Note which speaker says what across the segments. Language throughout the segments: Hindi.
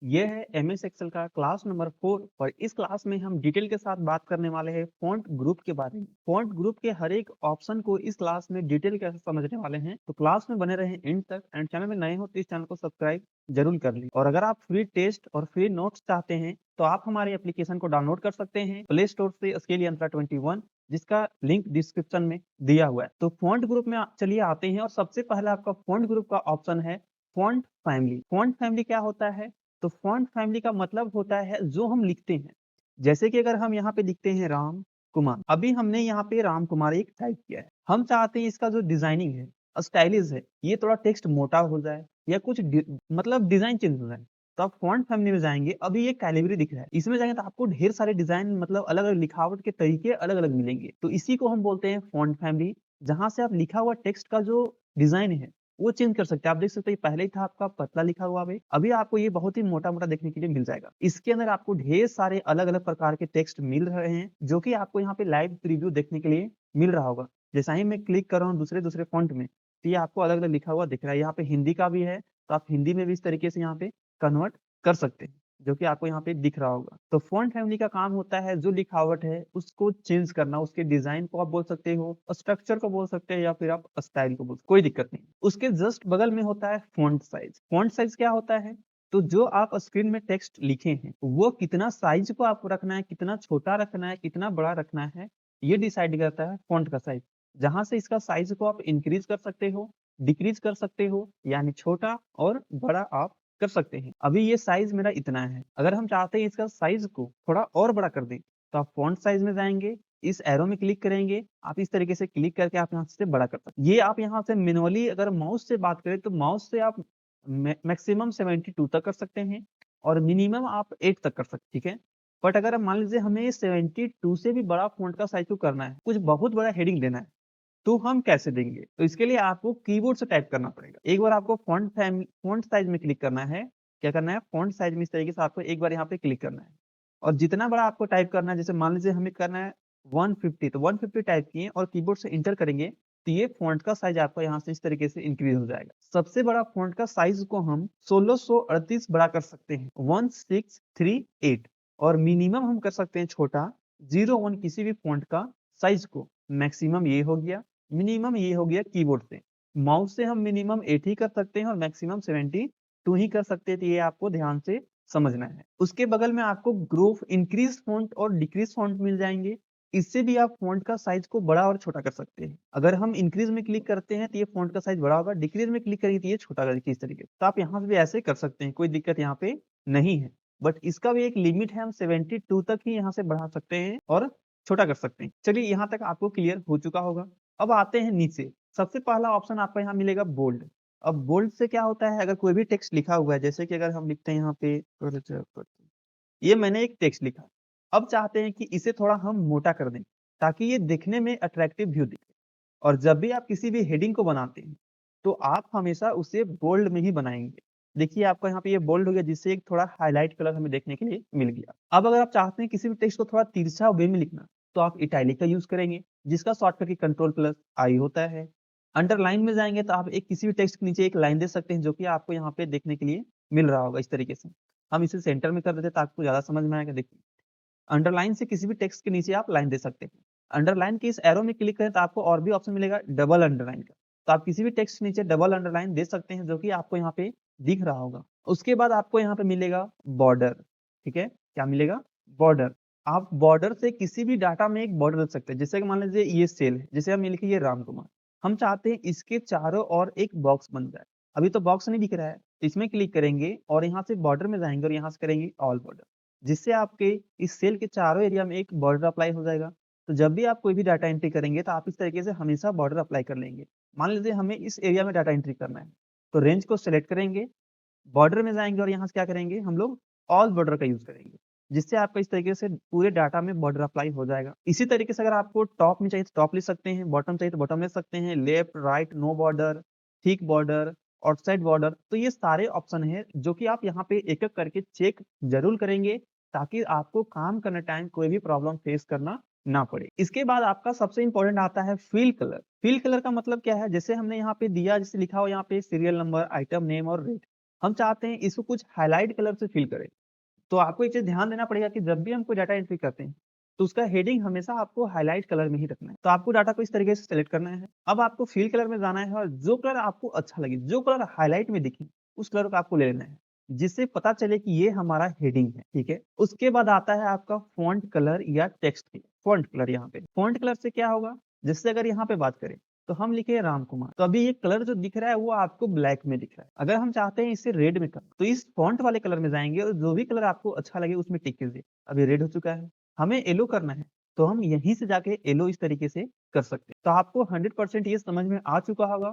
Speaker 1: ये है एमएस एक्सेल का क्लास नंबर 4 और इस क्लास में हम डिटेल के साथ बात करने वाले हैं फ़ॉन्ट ग्रुप के बारे में। फ़ॉन्ट ग्रुप के हर एक ऑप्शन को इस क्लास में डिटेल के साथ समझने वाले हैं, तो क्लास में बने रहें एंड तक एंड चैनल में नए हो तो इस चैनल को सब्सक्राइब ज़रूर कर लें। और अगर आप फ्री टेस्ट और फ्री नोट्स चाहते हैं, तो आप हमारे एप्लीकेशन को डाउनलोड कर सकते हैं प्ले स्टोर से स्किल यंत्रा 21 जिसका लिंक डिस्क्रिप्शन में दिया हुआ है। तो फ़ॉन्ट ग्रुप में चलिए आते हैं और सबसे पहले आपका फ़ॉन्ट ग्रुप का ऑप्शन है फ़ॉन्ट फैमिली। फ़ॉन्ट फैमिली क्या होता है? तो फ़ॉन्ट फैमिली का मतलब होता है जो हम लिखते हैं। जैसे कि अगर हम यहाँ पे लिखते हैं राम कुमार, अभी हमने यहाँ पे राम कुमार एक टाइप किया है। हम चाहते हैं इसका जो डिज़ाइनिंग है, स्टाइलिश है, ये थोड़ा टेक्स्ट मोटा हो जाए या कुछ मतलब डिज़ाइन चेंज हो जाए। तो आप फ़ॉन्ट फैमिली में जाएँगे, अभी ये कैलिबरी दिख रहा है। इसमें जाएँगे तो आपको ढेर सारे डिज़ाइन मतलब अलग-अलग लिखावट के तरीके अलग-अलग मिलेंगे। तो इसी को हम बोलते हैं फ़ॉन्ट फैमिली, जहाँ से आप लिखा हुआ टेक्स्ट का जो डिज़ाइन है वो चेंज कर सकते हैं। आप देख सकते हैं पहले ही था आपका पतला लिखा हुआ है, अभी आपको ये बहुत ही मोटा-मोटा देखने के लिए मिल जाएगा। इसके अंदर आपको ढेर सारे अलग-अलग प्रकार के टेक्स्ट मिल रहे हैं, जो कि आपको यहाँ पे लाइव प्रीव्यू देखने के लिए मिल रहा होगा। जैसा ही मैं क्लिक कर रहा हूँ दूसरे-दूसरे फ़ॉन्ट में, तो ये आपको अलग-अलग लिखा हुआ दिख रहा है। यहाँ पे हिंदी का भी है, तो आप हिंदी में भी इस तरीके से यहाँ पे कन्वर्ट कर सकते हैं, जो कि आपको यहाँ पे दिख रहा होगा। तो फ़ॉन्ट फैमिली का काम होता है जो लिखावट है उसको चेंज करना, उसके डिज़ाइन को आप बोल सकते हो, स्ट्रक्चर को बोल सकते हैं या फिर आप स्टाइल को बोल सकते हो, कोई दिक्कत नहीं। उसके जस्ट बगल में होता है फ़ॉन्ट साइज़। फ़ॉन्ट साइज़ क्या होता है? तो जो आप स्क्रीन में टेक्स्ट लिखे हैं, वो कितना साइज़ को आपको रखना है, कितना छोटा रखना है, कितना बड़ा रखना है, ये डिसाइड करता है फ़ॉन्ट का साइज़। जहाँ से इसका साइज़ को आप इंक्रीज़ कर सकते हो, डिक्रीज़ कर सकते हो, यानी छोटा और बड़ा आप कर सकते हैं। अभी ये साइज़ मेरा इतना है, अगर हम चाहते हैं इसका साइज़ को थोड़ा और बड़ा कर दें, तो आप फ़ॉन्ट साइज़ में जाएँगे, इस एरो में क्लिक करेंगे, आप इस तरीके से क्लिक करके आप यहाँ से बड़ा कर सकते हैं। ये आप यहाँ से मैनुअली अगर माउस से बात करें तो माउस से आप मैक्सिमम 72 तक कर सकते हैं और मिनिमम आप 8 तक कर सकते हैं, ठीक है? बट अगर मान लीजिए हमें 72 से भी बड़ा फ़ॉन्ट का साइज़ को करना है, कुछ बहुत बड़ा हेडिंग देना है, तो हम कैसे देंगे? तो इसके लिए आपको कीबोर्ड से टाइप करना पड़ेगा। एक बार आपको फ़ॉन्ट साइज़ में क्लिक करना है। क्या करना है? फ़ॉन्ट साइज़ में इस तरीके से आपको एक बार यहाँ पे क्लिक करना है और जितना बड़ा आपको टाइप करना है, जैसे मान लीजिए हमें करना है 150 तो 150 टाइप किए और कीबोर्ड से एंटर करेंगे, तो ये फ़ॉन्ट का साइज़ आपका यहाँ से इस तरीके से इंक्रीज़ हो जाएगा। सबसे बड़ा फ़ॉन्ट का साइज़ को हम 1638 बड़ा कर सकते हैं, 1638 और मिनिमम हम कर सकते हैं छोटा 01 किसी भी फ़ॉन्ट का साइज़ को। मैक्सिमम ये हो गया, मिनिमम ये हो गया कीबोर्ड से। माउस से हम मिनिमम 8 ही कर सकते हैं और मैक्सिमम 72 ही कर सकते हैं, तो ये आपको ध्यान से समझना है। उसके बगल में आपको ग्रुप इंक्रीज़ फ़ॉन्ट और डिक्रीज़ फ़ॉन्ट मिल जाएँगे। इससे भी आप फ़ॉन्ट का साइज़ को बड़ा और छोटा कर सकते हैं। अगर हम इंक्रीज़ में क्लिक करते हैं, तो ये फ़ॉन्ट का साइज़ बड़ा होगा, डिक्रीज़ में क्लिक करेंगे तो ये छोटा होगा देखिए इस तरीके से। तो आप यहाँ से भी ऐसे कर सकते हैं, कोई दिक्कत यहाँ पे नहीं है। बट इसका भी एक लिमिट है, हम 72 तक ही यहाँ से बढ़ा सकते हैं और छोटा कर सकते हैं। चलिए यहाँ तक आपको क्लियर हो चुका होगा। अब आते हैं नीचे, सबसे पहला ऑप्शन आपको यहाँ मिलेगा बोल्ड। अब बोल्ड से क्या होता है, अगर कोई भी टेक्स्ट लिखा हुआ है, जैसे कि अगर हम लिखते हैं यहाँ पे ये मैंने एक टेक्स्ट लिखा। अब चाहते हैं कि इसे थोड़ा हम मोटा कर दें, ताकि ये दिखने में अट्रैक्टिव व्यू दिखे और जब भी आप किसी भी हेडिंग को बनाते हैं, तो आप हमेशा उसे बोल्ड में ही बनाएँगे। देखिए आपका यहाँ पे ये बोल्ड हो गया जिससे एक थोड़ा हाइलाइट कलर हमें देखने के लिए मिल गया। अब अगर आप चाहते हैं किसी भी टेक्स्ट को थोड़ा तिरछा वे में लिखना, तो आप इटैलिक का यूज़ करेंगे, जिसका शॉर्टकट की कंट्रोल प्लस आई होता है। अंडरलाइन में जाएँगे तो आप एक किसी भी टेक्स्ट के नीचे एक लाइन दे सकते हैं, जो कि आपको यहाँ पे देखने के लिए मिल रहा होगा इस तरीके से। हम इसे सेंटर में कर देते हैं ताकि आपको ज़्यादा समझ में आएगा देखिए। अंडरलाइन से किसी भी टेक्स्ट के नीचे आप लाइन दे सकते हैं। अंडरलाइन के इस एरो में क्लिक करें तो आपको और भी ऑप्शन मिलेगा डबल अंडरलाइन का। तो आप किसी भी टेक्स्ट के नीचे डबल अंडरलाइन दे सकते हैं, जो कि आपको यहाँ पे दिख रहा होगा। उसके बाद आपको यहाँ पे मिलेगा बॉर्डर, ठीक है? क्या मिलेगा? बॉर्डर। आप बॉर्डर से किसी भी डाटा में एक बॉर्डर रख सकते हैं। जैसे कि मान लीजिए ये सेल है, जैसे हम ये लिखे ये राम कुमार। हम चाहते हैं इसके चारों ओर एक बॉक्स बन जाए। अभी तो बॉक्स नहीं दिख रहा है, इसमें क्लिक करेंगे और यहाँ से बॉर्डर में जाएँगे और यहाँ से करेंगे ऑल बॉर्डर। जिससे आपके इस सेल के चारों एरिया में एक बॉर्डर अप्लाई हो जाएगा। तो जब भी आप कोई भी डाटा एंट्री करेंगे तो आप इस तरीके से हमेशा बॉर्डर अप्लाई कर लेंगे। मान लीजिए हमें इस एरिया में डाटा एंट्री करना है, तो रेंज को सेलेक्ट करेंगे, बॉर्डर में जाएँगे और यहाँ से क्या करेंगे हम लोग ऑल बॉर्डर का यूज़ करेंगे। जिससे आपका इस तरीके से पूरे डाटा में बॉर्डर अप्लाई हो जाएगा। इसी तरीके से अगर आपको टॉप में चाहिए तो टॉप ले सकते हैं, बॉटम चाहिए तो बॉटम ले सकते हैं, left, right, no border, thick border, outside border, तो ये सारे ऑप्शन हैं जो कि आप यहाँ पे एक-एक करके चेक ज़रूर करेंगे, ताकि आपको काम करने टाइम कोई भी प्रॉब्लम फेस करना ना पड़े। इसके बाद आपका सबसे इम्पोर्टेंट आता है फिल कलर। फिल कलर का मतलब क्या है? जैसे हमने यहाँ पे दिया, जैसे लिखा हो यहाँ पे सीरियल नंबर, आइटम नेम और रेट। हम चाहते हैं इसको कुछ हाइलाइट कलर से फिल करें। तो आपको एक चीज़ ध्यान देना पड़ेगा कि जब भी हम कोई डाटा एंट्री करते हैं, तो उसका हेडिंग हमेशा आपको हाइलाइट कलर में ही रखना है। तो आपको डाटा को इस तरीके से सेलेक्ट करना है। अब आपको फिल कलर में जाना है और जो कलर आपको अच्छा लगे, जो कलर हाइलाइट में दिखे, उस कलर को आपको ले लेना है, जिससे पता चले कि ये हमारा हेडिंग है, ठीक है? उसके बाद आता है आपका फ़ॉन्ट कलर या टेक्स्ट कलर, फ़ॉन्ट कलर यहाँ पे। फ़ॉन्ट कलर से क्या होगा, जैसे अगर यहाँ पे बात करें, तो हम लिखे राम कुमार, तो अभी ये कलर जो दिख रहा है वो आपको ब्लैक में दिख रहा है। अगर हम चाहते हैं इसे रेड में करना, तो इस फ़ॉन्ट वाले कलर में जाएँगे और जो भी कलर आपको अच्छा लगे उसमें टिक कीजिए। अभी रेड हो चुका है, हमें येलो करना है, तो हम यहीं से जाके येलो इस तरीके से कर सकते हैं। तो आपको 100% ये समझ में आ चुका होगा,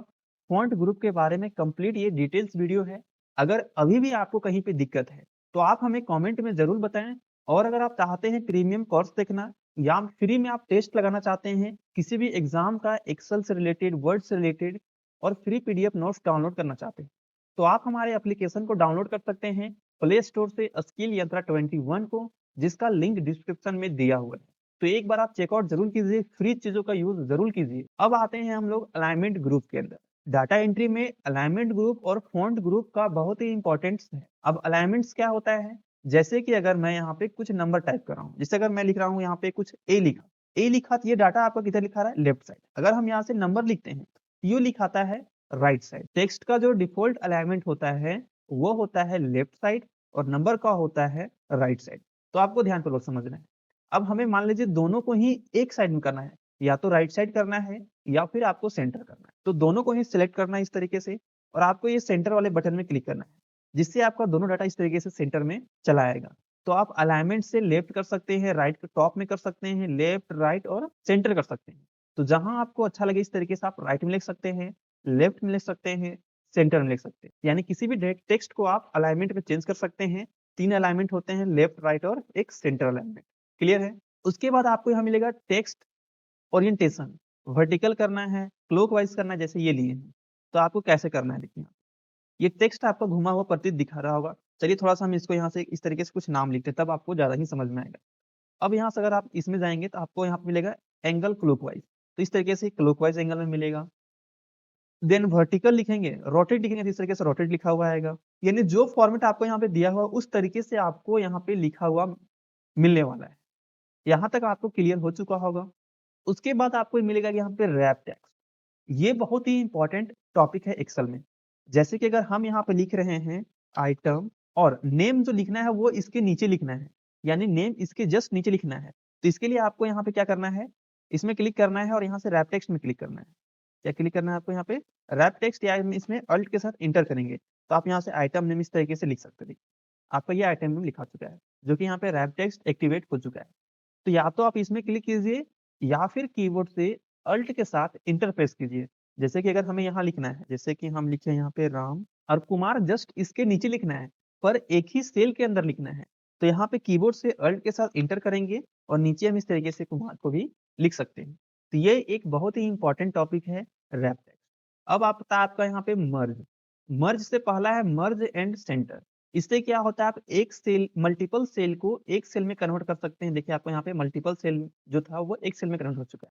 Speaker 1: फ़ॉन्ट ग्रुप के बारे में कंप्लीट ये डिटेल्स वीडियो है। अगर अभी भी आपको कहीं पे दिक्कत है, तो आप हमें कमेंट में ज़रूर बताएँ और अगर आप चाहते हैं प्रीमियम कोर्स देखना या फ्री में आप टेस्ट लगाना चाहते हैं, किसी भी एग्ज़ाम का एक्सेल से रिलेटेड, वर्ड से रिलेटेड और फ्री पीडीएफ नोट्स डाउनलोड करना चाहते हैं, तो आप हमारे एप्लीकेशन को डाउनलोड कर सकते हैं प्ले स्टोर से स्किल यंत्रा 21 को, जिसका लिंक डिस्क्रिप्शन में दिया हुआ है। तो एक बार आप चेकआउट ज़रूर कीजिए, फ्री चीज़ों का यूज़ ज़रूर कीजिए। अब आते हैं हम लोग अलाइनमेंट ग्रुप के अंदर। डाटा एंट्री में अलाइनमेंट ग्रुप और फ़ॉन्ट ग्रुप का बहुत ही इम्पोर्टेंस है। अब अलाइनमेंट्स क्या होता है? जैसे कि अगर मैं यहाँ पे कुछ नंबर टाइप कर रहा हूँ, जैसे अगर मैं लिख रहा हूँ यहाँ पे कुछ ए लिखा तो ये डाटा आपका किधर लिखा रहा है? Left side. अगर हम यहाँ से नंबर लिखते हैं, तो ये लिखाता है राइट साइड। टेक्स्ट का जो डिफ़ॉल्ट अलाइनमेंट होता है, वो होता है लेफ्ट साइड और नंबर का होता है राइट साइड। तो आपको ध्यानपूर्वक समझना है। अब हमें मान लीजिए दोनों को ही एक साइड में करना है, या तो राइट साइड करना है या फिर आपको सेंटर करना है। तो दोनों को ही सिलेक्ट करना है इस तरीके से और आपको ये सेंटर वाले बटन में क्लिक करना है, जिससे आपका दोनों डाटा इस तरीके से सेंटर में चला आएगा। तो आप अलाइनमेंट से लेफ्ट कर सकते हैं, राइट टॉप में कर सकते हैं, लेफ्ट, राइट और सेंटर कर सकते हैं। तो जहाँ आपको अच्छा लगे इस तरीके से आप राइट में लिख सकते हैं, लेफ्ट में लिख सकते हैं, सेंटर में लिख सकते हैं। यानी किसी भी टेक्स्ट को आप अलाइनमेंट में चेंज कर सकते हैं। 3 अलाइनमेंट होते हैं, लेफ्ट, राइट और एक सेंटर अलाइनमेंट। क्लियर है? उसके बाद आपको यहाँ मिलेगा टेक्स्ट ओरिएंटेशन, वर्टिकल करना है, क्लॉकवाइज़ करना है, जैसे ये लिए हैं। तो आपको कैसे करना है देखिए। ये टेक्स्ट आपका घुमा हुआ प्रतीत दिखा रहा होगा। चलिए थोड़ा-सा हम इसको यहाँ से इस तरीके से कुछ नाम लिखते हैं, तब आपको ज़्यादा ही समझ में आएगा। अब यहाँ से अगर आप इसमें जाएँगे तो आपको यहाँ पे मिलेगा एंगल क्लॉकवाइज़। तो इस तरीके से क्लॉकवाइज़ एंगल में मिलेगा। देन वर्टिकल लिखेंगे, रोटेट लिखेंगे तो इस तरीके से रोटेट लिखा हुआ आएगा। यानी जो फॉर्मेट आपको यहाँ पे दिया हुआ है, उस तरीके से आपको यहाँ पे लिखा हुआ मिलने वाला है। यहाँ तक आपको क्लियर हो चुका होगा। उसके बाद आपको मिलेगा यहाँ पे रैप टेक्स्ट। ये बहुत ही इम्पोर्टेंट टॉपिक है एक्सेल में। जैसे कि अगर हम यहाँ पे लिख रहे हैं आइटम और नेम जो लिखना है वो इसके नीचे लिखना है। यानी नेम इसके जस्ट नीचे लिखना है। तो इसके लिए आपको यहाँ पे क्या करना है, इसमें क्लिक करना है और यहाँ से रैप टेक्स्ट में क्लिक करना है। क्या क्लिक करना है आपको यहाँ पे? रैप टेक्स्ट या इसमें अल्ट के साथ एंटर करेंगे, तो आप यहाँ से आइटम नेम इस तरीके से लिख सकते हैं। आपका ये आइटम नेम लिखा चुका है, जो कि यहाँ पे रैप टेक्स्ट एक्टिवेट हो चुका है। तो या तो आप इसमें क्लिक कीजिए या फिर कीबोर्ड से अल्ट के साथ एंटर प्रेस कीजिए। जैसे कि अगर हमें यहाँ लिखना है, जैसे कि हम लिखे यहाँ पे राम और कुमार जस्ट इसके नीचे लिखना है, पर एक ही सेल के अंदर लिखना है। तो यहाँ पे कीबोर्ड से अल्ट के साथ एंटर करेंगे और नीचे हम इस तरीके से कुमार को भी लिख सकते हैं। तो ये एक बहुत ही इम्पोर्टेंट टॉपिक है रैप टेक्स्ट। अब आता है आपका यहाँ पे मर्ज। मर्ज से पहला है मर्ज एंड सेंटर। इससे क्या होता है, आप एक सेल मल्टीपल सेल को एक सेल में कन्वर्ट कर सकते हैं। देखिए आपको यहाँ पे मल्टीपल सेल जो था वो एक सेल में कन्वर्ट हो चुका है।